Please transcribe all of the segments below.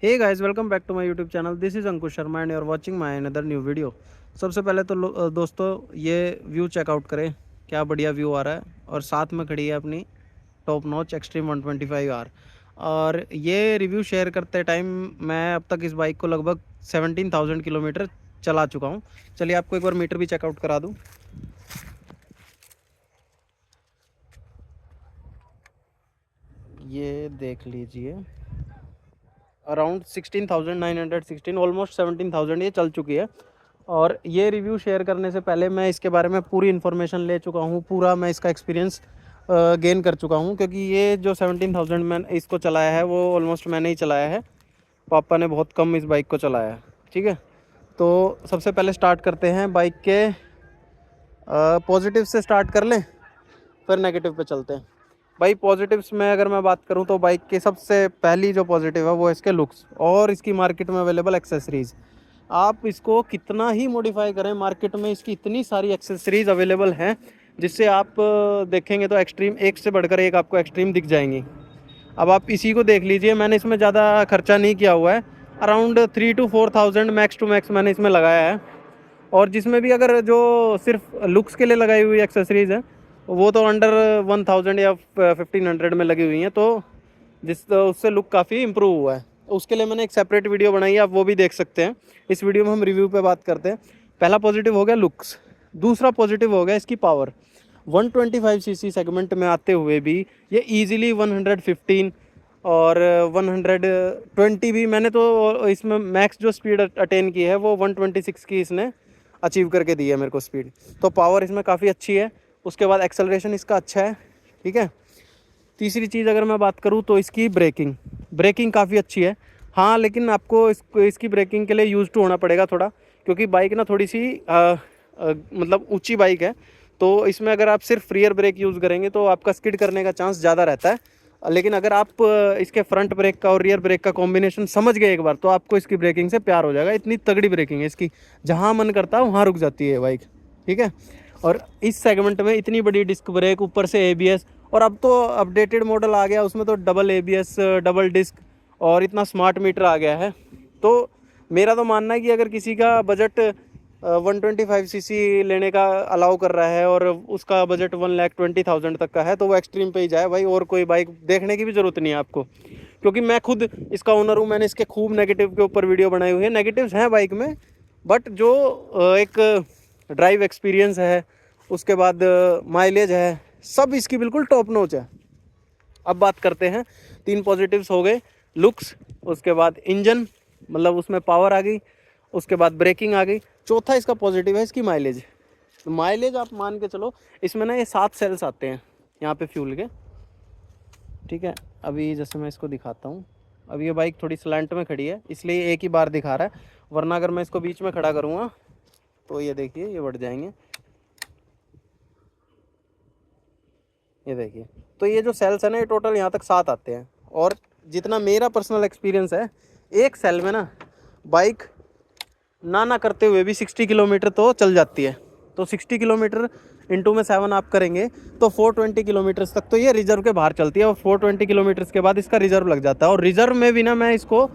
Hey guys, welcome back to my YouTube channel. This is Ankush Sharma and you are watching my another new video. सबसे पहले तो दोस्तों ये view checkout करें, क्या बढ़िया व्यू आ रहा है। और साथ में खड़ी है अपनी टॉप नॉच एक्सट्रीम 125R। और ये रिव्यू शेयर करते टाइम मैं अब तक इस बाइक को लगभग 17,000 किलोमीटर चला चुका हूँ। चलिए आपको एक बार मीटर भी चेकआउट करा दूँ। ये देख लीजिए, अराउंड 16,916, ऑलमोस्ट 17,000 ये चल चुकी है। और ये रिव्यू शेयर करने से पहले मैं इसके बारे में पूरी इन्फॉर्मेशन ले चुका हूँ, पूरा मैं इसका एक्सपीरियंस गेन कर चुका हूँ। क्योंकि ये जो 17,000 मैं इसको चलाया है वो ऑलमोस्ट मैंने ही चलाया है, पापा ने बहुत कम इस बाइक को चलाया है। ठीक है, तो सबसे पहले स्टार्ट करते हैं बाइक के पॉजिटिव से स्टार्ट कर लें, फिर नेगेटिव पे चलते हैं। भाई पॉजिटिव्स में अगर मैं बात करूं तो बाइक की सबसे पहली जो पॉजिटिव है वो है इसके लुक्स और इसकी मार्केट में अवेलेबल एक्सेसरीज़। आप इसको कितना ही मॉडिफाई करें, मार्केट में इसकी इतनी सारी एक्सेसरीज़ अवेलेबल हैं जिससे आप देखेंगे तो एक्सट्रीम एक से बढ़कर एक आपको एक्सट्रीम दिख जाएंगी। अब आप इसी को देख लीजिए, मैंने इसमें ज़्यादा खर्चा नहीं किया हुआ है, around 3 to 4,000 max to max मैंने इसमें लगाया है। और जिसमें भी अगर जो सिर्फ लुक्स के लिए लगाई हुई एक्सेसरीज़ है वो तो अंडर 1,000 या 1,500 में लगी हुई हैं, तो उससे लुक काफ़ी इम्प्रूव हुआ है। उसके लिए मैंने एक सेपरेट वीडियो बनाई है, आप वो भी देख सकते हैं। इस वीडियो में हम रिव्यू पे बात करते हैं। पहला पॉजिटिव हो गया लुक्स, दूसरा पॉजिटिव हो गया इसकी पावर। 125cc सेगमेंट में आते हुए भी ये ईजिली 115 और 120 भी, मैंने तो इसमें मैक्स जो स्पीड अटेन की है वो 126 की इसने अचीव करके दी है मेरे को स्पीड। तो पावर इसमें काफ़ी अच्छी है। उसके बाद एक्सेलरेशन इसका अच्छा है। ठीक है, तीसरी चीज़ अगर मैं बात करूँ तो इसकी ब्रेकिंग ब्रेकिंग काफ़ी अच्छी है। हाँ, लेकिन आपको इसकी ब्रेकिंग के लिए यूज़ टू होना पड़ेगा थोड़ा, क्योंकि बाइक ना थोड़ी सी मतलब ऊंची बाइक है। तो इसमें अगर आप सिर्फ रियर ब्रेक यूज़ करेंगे तो आपका स्किड करने का चांस ज़्यादा रहता है। लेकिन अगर आप इसके फ्रंट ब्रेक का और रियर ब्रेक का कॉम्बिनेशन समझ गए एक बार तो आपको इसकी ब्रेकिंग से प्यार हो जाएगा। इतनी तगड़ी ब्रेकिंग है इसकी, जहाँ मन करता है वहाँ रुक जाती है बाइक। ठीक है, और इस सेगमेंट में इतनी बड़ी डिस्क ब्रेक, ऊपर से एबीएस, और अब तो अपडेटेड मॉडल आ गया उसमें तो डबल एबीएस, डबल डिस्क और इतना स्मार्ट मीटर आ गया है। तो मेरा तो मानना है कि अगर किसी का बजट 125cc लेने का अलाउ कर रहा है और उसका बजट 1,20,000 तक का है तो वो एक्सट्रीम पे ही जाए भाई, और कोई बाइक देखने की भी ज़रूरत नहीं है आपको। क्योंकि मैं खुद इसका ओनर हूँ, मैंने इसके खूब नेगेटिव के ऊपर वीडियो बनाई हुई है। नेगेटिव्स हैं बाइक में, बट जो एक ड्राइव एक्सपीरियंस है, उसके बाद माइलेज है, सब इसकी बिल्कुल टॉप नॉच है। अब बात करते हैं, 3 पॉजिटिव्स हो गए, लुक्स, उसके बाद इंजन मतलब उसमें पावर आ गई, उसके बाद ब्रेकिंग आ गई। चौथा इसका पॉजिटिव है इसकी माइलेज। माइलेज आप मान के चलो, इसमें ना ये 7 सेल्स आते हैं यहाँ पे फ्यूल के। ठीक है, अभी जैसे मैं इसको दिखाता हूँ, अब ये बाइक थोड़ी स्लैंट में खड़ी है इसलिए एक ही बार दिखा रहा है, वरना अगर मैं इसको बीच में खड़ा करूँगा तो ये देखिए ये बढ़ जाएंगे। ये देखिए, तो ये जो सेल्स है ना ये टोटल यहाँ तक 7 आते हैं। और जितना मेरा पर्सनल एक्सपीरियंस है, एक सेल में ना बाइक ना करते हुए भी 60 किलोमीटर तो चल जाती है। तो 60 किलोमीटर इंटू में 7 आप करेंगे तो 420 किलोमीटर्स तक तो ये रिजर्व के बाहर चलती है। और 420 किलोमीटर्स के बाद इसका रिजर्व लग जाता है। और रिजर्व में भी ना मैं इसको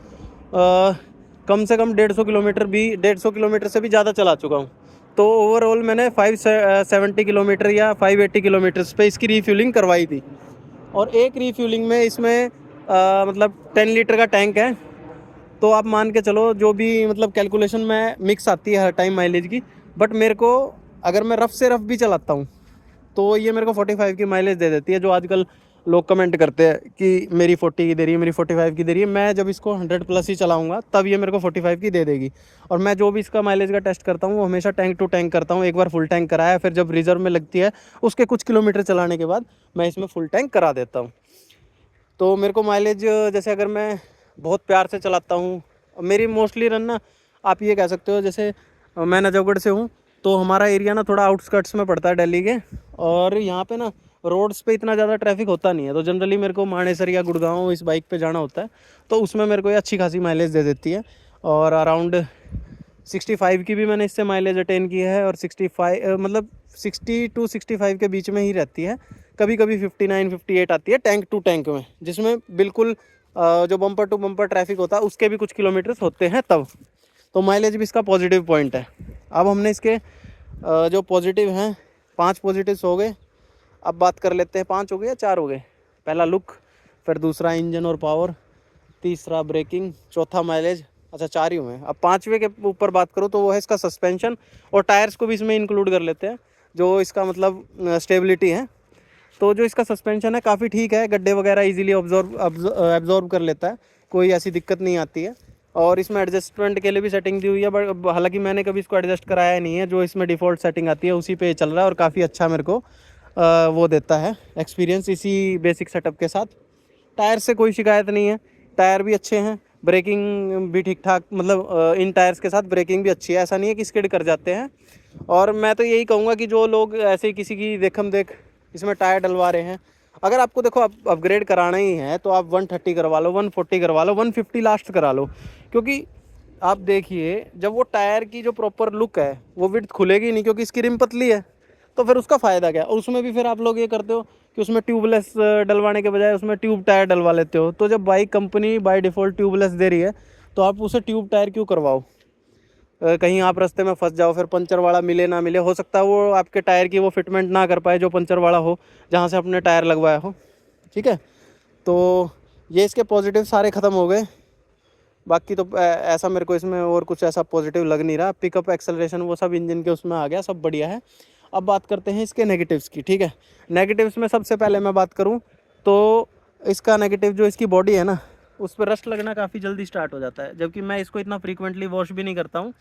कम से कम 150 किलोमीटर से भी ज़्यादा चला चुका हूँ। तो ओवरऑल मैंने 570 किलोमीटर या 580 किलोमीटर्स पे इसकी रीफ्यूलिंग करवाई थी। और एक रीफ्यूलिंग में इसमें मतलब 10 लीटर का टैंक है। तो आप मान के चलो जो भी मतलब कैलकुलेशन में मिक्स आती है हर टाइम माइलेज की, बट मेरे को अगर मैं रफ़ से रफ़ भी चलाता हूँ तो ये मेरे को 45 की माइलेज दे देती है। जो आजकल लोग कमेंट करते हैं कि मेरी 40 की दे रही है, मेरी 45 की दे रही है, मैं जब इसको 100 प्लस ही चलाऊंगा तब ये मेरे को 45 की दे देगी। और मैं जो भी इसका माइलेज का टेस्ट करता हूँ वो हमेशा टैंक टू टैंक करता हूँ। एक बार फुल टैंक कराया, फिर जब रिजर्व में लगती है उसके कुछ किलोमीटर चलाने के बाद मैं इसमें फुल टैंक करा देता हूँ। तो मेरे को माइलेज, जैसे अगर मैं बहुत प्यार से चलाता हूँ, मेरी मोस्टली रन ना आप ये कह सकते हो, जैसे मैं नजफगढ़ से हूँ तो हमारा एरिया ना थोड़ा आउटस्कर्ट्स में पड़ता है दिल्ली के। और यहाँ पे ना रोड्स पे इतना ज़्यादा ट्रैफिक होता नहीं है, तो जनरली मेरे को मानेसर या गुड़गांव इस बाइक पे जाना होता है। तो उसमें मेरे को ये अच्छी खासी माइलेज दे देती है। और अराउंड 65 की भी मैंने इससे माइलेज अटेन की है। और 65 मतलब 60 to 65 के बीच में ही रहती है। कभी कभी 59 58 आती है टैंक टू टैंक में, जिसमें बिल्कुल जो बम्पर टू बम्पर ट्रैफिक होता है उसके भी कुछ किलोमीटर्स होते हैं तब। तो माइलेज भी इसका पॉजिटिव पॉइंट है। अब हमने इसके जो पॉजिटिव हैं 5 पॉजिटिव्स हो गए। अब बात कर लेते हैं 5 हो गए या 4 हो गए। पहला लुक, फिर दूसरा इंजन और पावर, तीसरा ब्रेकिंग, चौथा माइलेज, अच्छा 4 ही हुए हैं। अब 5वें के ऊपर बात करूँ तो वो है इसका सस्पेंशन, और टायर्स को भी इसमें इंक्लूड कर लेते हैं जो इसका मतलब स्टेबिलिटी है। तो जो इसका सस्पेंशन है काफ़ी ठीक है, गड्ढे वगैरह इजीली एब्जॉर्ब कर लेता है, कोई ऐसी दिक्कत नहीं आती है। और इसमें एडजस्टमेंट के लिए भी सेटिंग दी हुई है, बट हालांकि मैंने कभी इसको एडजस्ट कराया नहीं है, जो इसमें डिफ़ॉल्ट सेटिंग आती है उसी पे चल रहा है और काफ़ी अच्छा मेरे को वो देता है एक्सपीरियंस इसी बेसिक सेटअप के साथ। टायर से कोई शिकायत नहीं है, टायर भी अच्छे हैं, ब्रेकिंग भी ठीक ठाक, मतलब इन टायर्स के साथ ब्रेकिंग भी अच्छी है, ऐसा नहीं है कि स्किड कर जाते हैं। और मैं तो यही कहूँगा कि जो लोग ऐसे ही किसी की देखम देख इसमें टायर डलवा रहे हैं, अगर आपको देखो अपग्रेड कराना ही है तो आप 130 करवा लो, 140 करवा लो, 150 लास्ट करा लो। क्योंकि आप देखिए जब वो टायर की जो प्रॉपर लुक है वो विड्थ खुलेगी नहीं, क्योंकि इसकी रिम पतली है, तो फिर उसका फ़ायदा क्या। और उसमें भी फिर आप लोग ये करते हो कि उसमें ट्यूबलेस डलवाने के बजाय उसमें ट्यूब टायर डलवा लेते हो। तो जब bike company by default tubeless दे रही है तो आप उसे ट्यूब टायर क्यों करवाओ। कहीं आप रास्ते में फंस जाओ, फिर पंचर वाला मिले ना मिले, हो सकता है वो आपके टायर की वो फिटमेंट ना कर पाए जो पंचर वाला हो जहाँ से आपने टायर लगवाया हो। ठीक है, तो ये इसके पॉजिटिव सारे ख़त्म हो गए। बाकी तो ऐसा मेरे को इसमें और कुछ ऐसा पॉजिटिव लग नहीं रहा। पिकअप, एक्सेलरेशन वो सब इंजन के उसमें आ गया, सब बढ़िया है। अब बात करते हैं इसके नेगेटिव्स की। ठीक है, नेगेटिव्स में सबसे पहले मैं बात करूं तो इसका नेगेटिव जो इसकी बॉडी है ना, उस पर रस्ट लगना काफ़ी जल्दी स्टार्ट हो जाता है, जबकि मैं इसको इतना फ्रीक्वेंटली वॉश भी नहीं करता हूँ।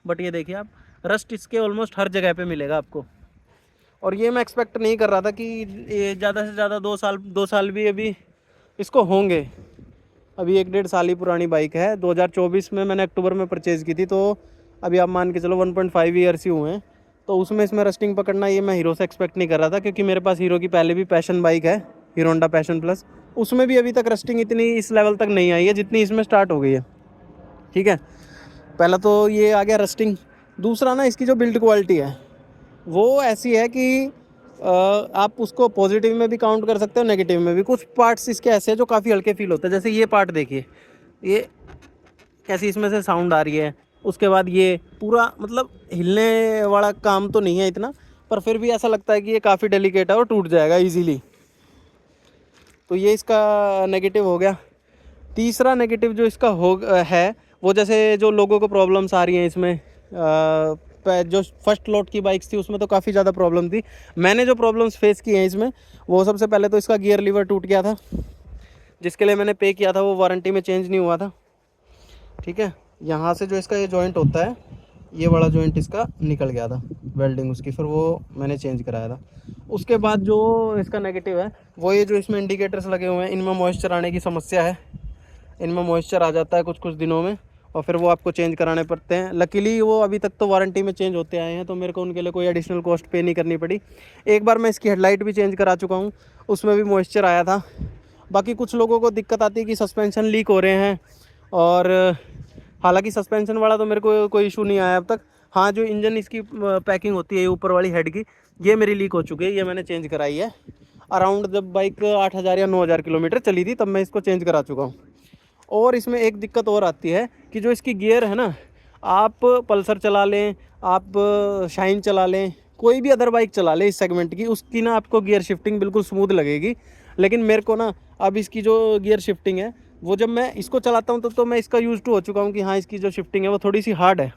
बट ये देखिए आप, रस्ट इसके ऑलमोस्ट हर जगह पे मिलेगा आपको। और ये मैं एक्सपेक्ट नहीं कर रहा था कि ये ज़्यादा से ज़्यादा 2 साल भी अभी इसको होंगे। अभी 1-1.5 साल ही पुरानी बाइक है, 2024 में मैंने अक्टूबर में परचेज़ की थी, तो अभी आप मान के चलो 1.5 ईयर्स ही हुए हैं। तो उसमें इसमें रस्टिंग पकड़ना ये मैं हीरो से एक्सपेक्ट नहीं कर रहा था, क्योंकि मेरे पास हीरो की पहले भी पैशन बाइक है, हीरो होंडा पैशन प्लस, उसमें भी अभी तक रस्टिंग इतनी इस लेवल तक नहीं आई है जितनी इसमें स्टार्ट हो गई है। ठीक है, पहला तो ये आ गया रस्टिंग। दूसरा ना, इसकी जो बिल्ड क्वालिटी है वो ऐसी है कि आप उसको पॉजिटिव में भी काउंट कर सकते हो, नेगेटिव में भी। कुछ पार्ट्स इसके ऐसे हैं जो काफ़ी हल्के फील होते हैं, जैसे ये पार्ट देखिए, ये कैसी इसमें से साउंड आ रही है। उसके बाद ये पूरा मतलब हिलने वाला काम तो नहीं है इतना, पर फिर भी ऐसा लगता है कि ये काफ़ी डेलिकेट है और टूट जाएगा इजीली। तो ये इसका नेगेटिव हो गया। तीसरा नेगेटिव जो इसका है वो, जैसे जो लोगों को प्रॉब्लम्स आ रही हैं इसमें, जो फर्स्ट लॉट की बाइक्स थी उसमें तो काफ़ी ज़्यादा प्रॉब्लम थी। मैंने जो प्रॉब्लम्स फेस की हैं इसमें, वो सबसे पहले तो इसका गियर लीवर टूट गया था, जिसके लिए मैंने पे किया था, वो वारंटी में चेंज नहीं हुआ था। ठीक है, यहाँ से जो इसका ये जॉइंट होता है, ये बड़ा जॉइंट इसका निकल गया था वेल्डिंग उसकी, फिर वो मैंने चेंज कराया था। उसके बाद जो इसका नेगेटिव है वो ये जो इसमें इंडिकेटर्स लगे हुए हैं, इनमें मॉइस्चर आने की समस्या है। इनमें मॉइस्चर आ जाता है कुछ कुछ दिनों में, और फिर वो आपको चेंज कराने पड़ते हैं। लकीली वो अभी तक तो वारंटी में चेंज होते आए हैं, तो मेरे को उनके लिए कोई एडिशनल कॉस्ट पे नहीं करनी पड़ी। एक बार मैं इसकी हेडलाइट भी चेंज करा चुका हूँ, उसमें भी मॉइस्चर आया था। बाकी कुछ लोगों को दिक्कत आती है कि सस्पेंशन लीक हो रहे हैं, और हालांकि सस्पेंशन वाला तो मेरे को कोई इशू नहीं आया अब तक। हाँ, जो इंजन इसकी पैकिंग होती है ऊपर वाली हेड की, ये मेरी लीक हो चुकी है, ये मैंने चेंज कराई है। अराउंड जब बाइक 8,000 या 9,000 किलोमीटर चली थी तब मैं इसको चेंज करा चुका हूँ। और इसमें एक दिक्कत और आती है कि जो इसकी गियर है ना, आप पल्सर चला लें, आप शाइन चला लें, कोई भी अदर बाइक चला लें इस सेगमेंट की, उसकी ना आपको गियर शिफ्टिंग बिल्कुल स्मूथ लगेगी। लेकिन मेरे को ना अब इसकी जो गियर शिफ्टिंग है वो, जब मैं इसको चलाता हूँ तो मैं इसका यूज़ टू हो चुका हूँ कि हाँ, इसकी जो शिफ्टिंग है वो थोड़ी सी हार्ड है।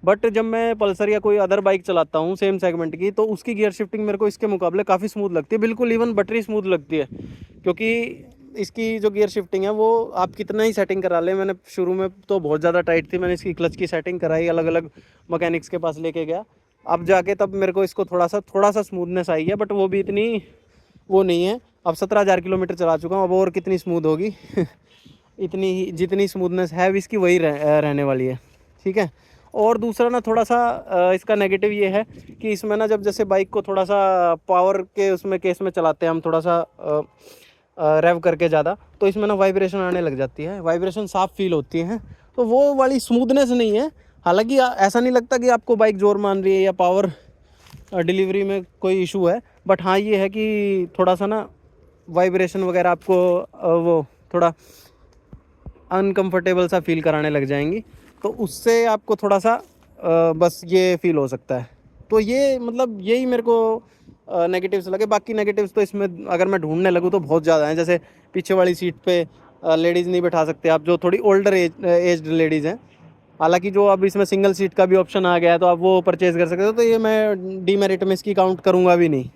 बट जब मैं पल्सर या कोई अदर बाइक चलाता हूँ सेम सेगमेंट की, तो उसकी गियर शिफ्टिंग मेरे को इसके मुकाबले काफ़ी स्मूथ लगती है, बिल्कुल इवन बटरी स्मूथ लगती है। क्योंकि इसकी जो गियर शिफ्टिंग है वो आप कितना ही सेटिंग करा लें, मैंने शुरू में तो बहुत ज़्यादा टाइट थी, मैंने इसकी क्लच की सेटिंग कराई, अलग अलग मकैनिक्स के पास लेके गया, अब जाके तब मेरे को इसको थोड़ा सा स्मूथनेस आई है, बट वो भी इतनी वो नहीं है। अब 17,000 किलोमीटर चला चुका हूँ, अब और कितनी स्मूथ होगी इतनी जितनी स्मूथनेस है अब इसकी वही रहने वाली है। ठीक है, और दूसरा ना थोड़ा सा इसका नेगेटिव ये है कि इसमें ना, जब जैसे बाइक को थोड़ा सा पावर के उसमें केस में चलाते हैं हम, थोड़ा सा रेव करके ज़्यादा, तो इसमें ना वाइब्रेशन आने लग जाती है, वाइब्रेशन साफ फील होती है, तो वो वाली स्मूथनेस नहीं है। हालांकि ऐसा नहीं लगता कि आपको बाइक जोर मान रही है या पावर डिलीवरी में कोई इशू है, बट हाँ ये है कि थोड़ा सा ना वाइब्रेशन वगैरह आपको वो थोड़ा अनकंफर्टेबल सा फील कराने लग जाएंगी, तो उससे आपको थोड़ा सा बस ये फील हो सकता है। तो ये मतलब यही मेरे को नेगेटिव्स लगे। बाकी नेगेटिव्स तो इसमें अगर मैं ढूंढने लगूँ तो बहुत ज़्यादा हैं। जैसे पीछे वाली सीट पे लेडीज़ नहीं बैठा सकते आप, जो थोड़ी ओल्डर एज्ड लेडीज़ हैं। हालांकि जो अब इसमें सिंगल सीट का भी ऑप्शन आ गया है, तो आप वो परचेज़ कर सकते हो, तो ये मैं डीमेरिट में इसकी काउंट करूँगा भी नहीं।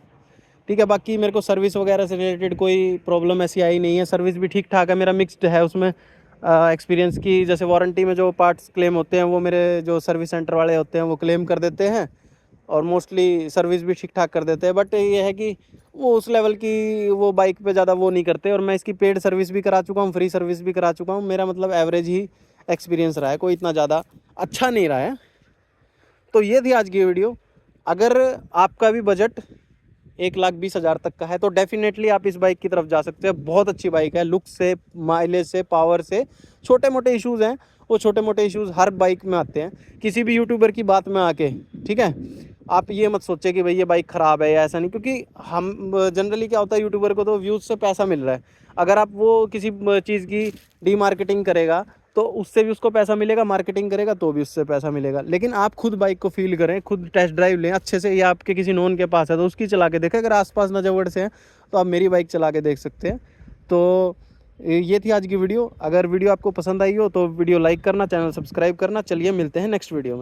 ठीक है, बाकी मेरे को सर्विस वगैरह से रिलेटेड कोई प्रॉब्लम ऐसी आई नहीं है। सर्विस भी ठीक ठाक है, मेरा मिक्स्ड है उसमें एक्सपीरियंस की। जैसे वारंटी में जो पार्ट्स क्लेम होते हैं वो मेरे जो सर्विस सेंटर वाले होते हैं वो क्लेम कर देते हैं, और मोस्टली सर्विस भी ठीक ठाक कर देते हैं। बट ये है कि वो उस लेवल की वो बाइक पे ज़्यादा वो नहीं करते। और मैं इसकी पेड सर्विस भी करा चुका हूँ, फ्री सर्विस भी करा चुका हूँ। मेरा मतलब एवरेज ही एक्सपीरियंस रहा है, कोई इतना ज़्यादा अच्छा नहीं रहा है। तो ये थी आज की वीडियो। अगर आपका भी बजट 1,20,000 तक का है तो डेफिनेटली आप इस बाइक की तरफ जा सकते हैं। बहुत अच्छी बाइक है, लुक से, माइलेज से, पावर से। छोटे मोटे इश्यूज़ हैं, वो छोटे मोटे इश्यूज़ हर बाइक में आते हैं। किसी भी यूट्यूबर की बात में आके, ठीक है, आप ये मत सोचे कि भाई ये बाइक ख़राब है या ऐसा नहीं, क्योंकि हम जनरली क्या होता है, यूट्यूबर को तो व्यूज़ से पैसा मिल रहा है। अगर आप वो किसी चीज़ की डीमार्केटिंग करेगा तो उससे भी उसको पैसा मिलेगा, मार्केटिंग करेगा तो भी उससे पैसा मिलेगा। लेकिन आप खुद बाइक को फील करें, खुद टेस्ट ड्राइव लें अच्छे से, या आपके किसी नोन के पास है तो उसकी चला के देखें। अगर आसपास नजफगढ़ से है तो आप मेरी बाइक चला के देख सकते हैं। तो ये थी आज की वीडियो। अगर वीडियो आपको पसंद आई हो तो वीडियो लाइक करना, चैनल सब्सक्राइब करना। चलिए मिलते हैं नेक्स्ट वीडियो में।